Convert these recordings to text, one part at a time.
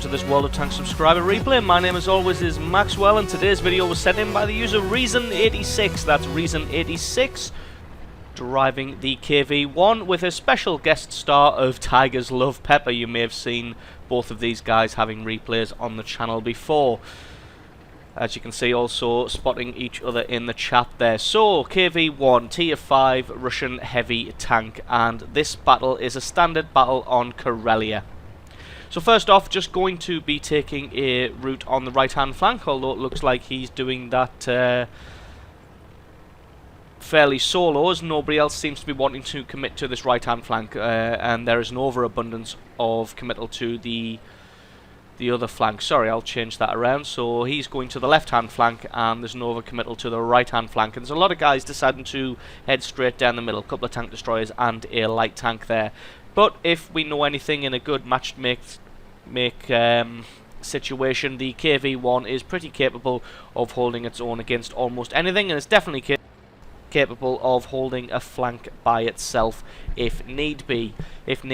to this World of Tanks subscriber replay. My name as always is Maxwell, and today's video was sent in by the user Reason86. That's Reason86, driving the KV-1 with a special guest star of Tigers Love Pepper. You may have seen both of these guys having replays on the channel before. As you can see, also spotting each other in the chat there. So, KV-1, Tier 5 Russian heavy tank, and this battle is a standard battle on Karelia. So first off, just going to be taking a route on the right-hand flank, although it looks like he's doing that fairly solo, as nobody else seems to be wanting to commit to this right-hand flank, and there is an overabundance of committal to the other flank. Sorry, I'll change that around. So he's going to the left-hand flank, and there's an overcommittal to the right-hand flank. And there's a lot of guys deciding to head straight down the middle. A couple of tank destroyers and a light tank there. But if we know anything in a good match situation, the KV-1 is pretty capable of holding its own against almost anything, and it's definitely capable of holding a flank by itself if need be. It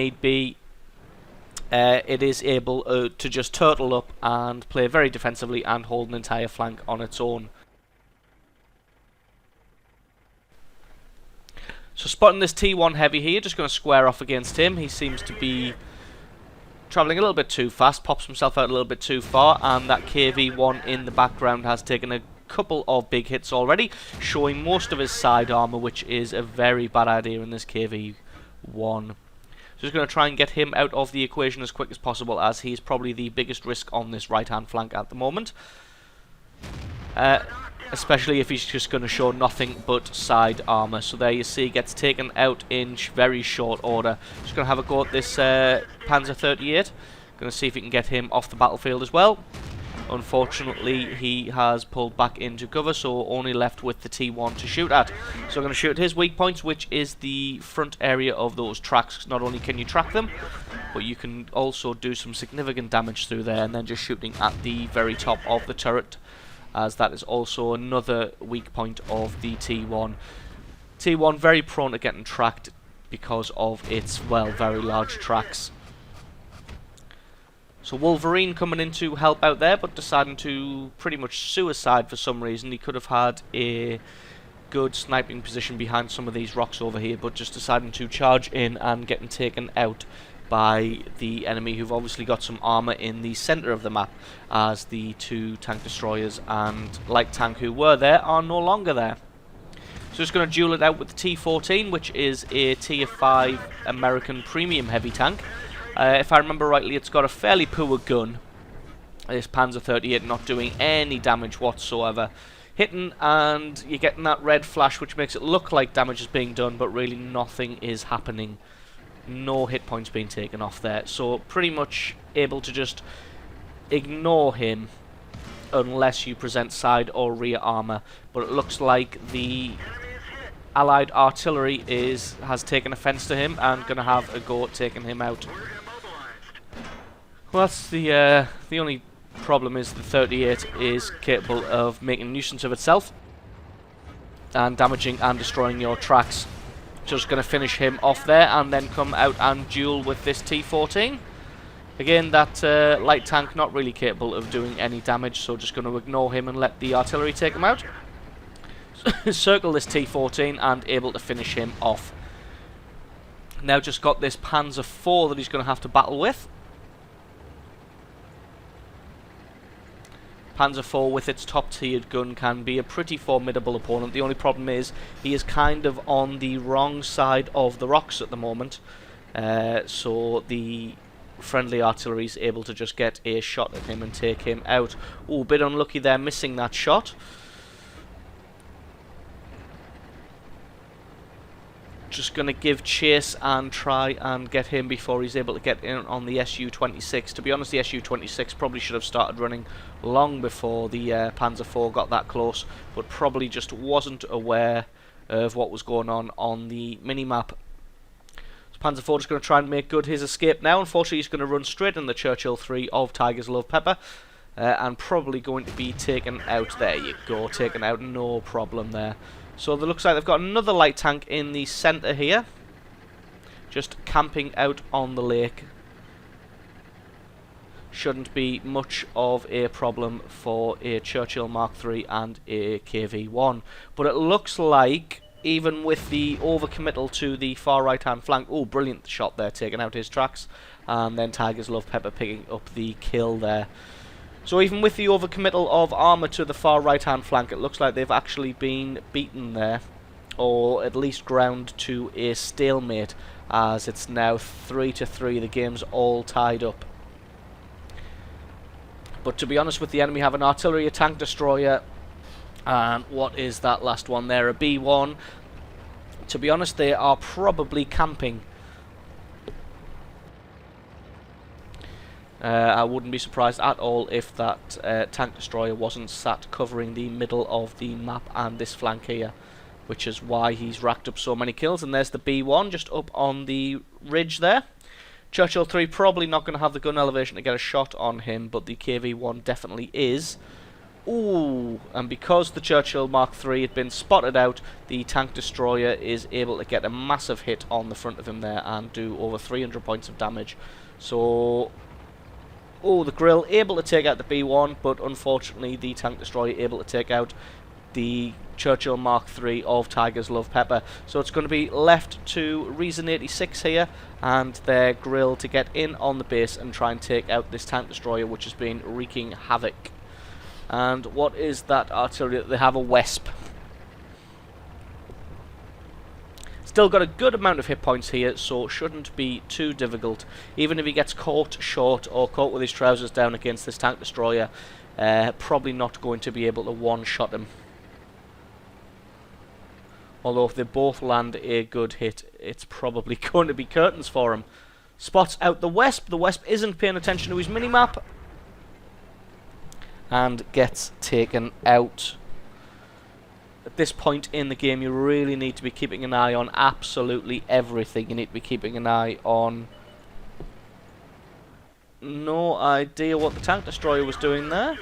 is able to just turtle up and play very defensively and hold an entire flank on its own. So spotting this T1 heavy here, just going to square off against him. He seems to be travelling a little bit too fast, pops himself out a little bit too far, and that KV-1 in the background has taken a couple of big hits already, showing most of his side armour, which is a very bad idea in this KV-1. Just going to try and get him out of the equation as quick as possible, as he's probably the biggest risk on this right-hand flank at the moment. Especially if he's just going to show nothing but side armour. So there you see, gets taken out in very short order. Just going to have a go at this Panzer 38. Going to see if we can get him off the battlefield as well. Unfortunately, he has pulled back into cover, so only left with the T1 to shoot at. So I'm going to shoot at his weak points, which is the front area of those tracks. Not only can you track them, but you can also do some significant damage through there, and then just shooting at the very top of the turret, as that is also another weak point of the T1. T1 very prone to getting tracked because of its, well, very large tracks. So Wolverine coming in to help out there, but deciding to pretty much suicide for some reason. He could have had a good sniping position behind some of these rocks over here, but just deciding to charge in and getting taken out by the enemy, who've obviously got some armour in the centre of the map, as the two tank destroyers and light tank who were there are no longer there. So just going to duel it out with the T-14, which is a Tier 5 American premium heavy tank. If I remember rightly, it's got a fairly poor gun. This Panzer 38 not doing any damage whatsoever. Hitting, and you're getting that red flash, which makes it look like damage is being done, but really nothing is happening. No hit points being taken off there. So pretty much able to just ignore him unless you present side or rear armour. But it looks like the Allied artillery has taken offence to him and going to have a go at taking him out. Well, that's the only problem is the 38 is capable of making a nuisance of itself and damaging and destroying your tracks. Just going to finish him off there and then come out and duel with this T-14. Again, that light tank not really capable of doing any damage, so just going to ignore him and let the artillery take him out. Circle this T-14 and able to finish him off. Now just got this Panzer 4 that he's going to have to battle with. Panzer 4 with its top-tiered gun can be a pretty formidable opponent. The only problem is he is kind of on the wrong side of the rocks at the moment. So the friendly artillery is able to just get a shot at him and take him out. Oh, a bit unlucky there, missing that shot. Just going to give chase and try and get him before he's able to get in on the Su-26. To be honest, the Su-26 probably should have started running long before the Panzer IV got that close, but probably just wasn't aware of what was going on the minimap. So Panzer IV is going to try and make good his escape now. Unfortunately, he's going to run straight in the Churchill 3 of Tigers Love Pepper, and probably going to be taken out. There you go, taken out, no problem there. So it looks like they've got another light tank in the centre here, just camping out on the lake. shouldn't be much of a problem for a Churchill Mark III and a KV-1. But it looks like, even with the overcommittal to the far right hand flank, oh, brilliant shot there, taking out his tracks, and then Tiger's Love Pepper picking up the kill there. So even with the overcommittal of armour to the far right hand flank, it looks like they've actually been beaten there, or at least ground to a stalemate, as it's now 3-3, the game's all tied up. But to be honest with the enemy, have an artillery, a tank destroyer, and what is that last one there? A B1. To be honest, they are probably camping. I wouldn't be surprised at all if that tank destroyer wasn't sat covering the middle of the map and this flank here, which is why he's racked up so many kills. And there's the B1 just up on the ridge there. Churchill 3 probably not going to have the gun elevation to get a shot on him, but the KV-1 definitely is. Ooh, and because the Churchill Mark III had been spotted out, the tank destroyer is able to get a massive hit on the front of him there and do over 300 points of damage. So, oh, the grill able to take out the B1, but unfortunately the tank destroyer able to take out the Churchill Mark III of Tiger's Love Pepper. So it's going to be left to Reason 86 here and their grill to get in on the base and try and take out this tank destroyer, which has been wreaking havoc. And what is that artillery? They have a Wesp. Still got a good amount of hit points here, so it shouldn't be too difficult. Even if he gets caught short or caught with his trousers down against this tank destroyer, probably not going to be able to one-shot him. Although if they both land a good hit, it's probably going to be curtains for him. Spots out the Wesp. The Wesp isn't paying attention to his minimap and gets taken out. At this point in the game, you really need to be keeping an eye on absolutely everything. You need to be keeping an eye on... No idea what the tank destroyer was doing there.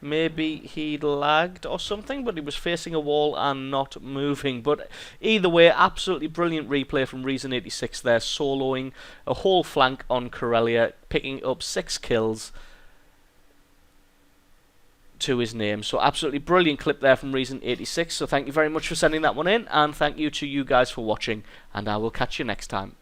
Maybe he'd lagged or something, but he was facing a wall and not moving. But either way, absolutely brilliant replay from Reason 86 there, soloing a whole flank on Karelia, picking up 6 kills to his name. So absolutely brilliant clip there from Reason 86. So thank you very much for sending that one in, and thank you to you guys for watching, and I will catch you next time.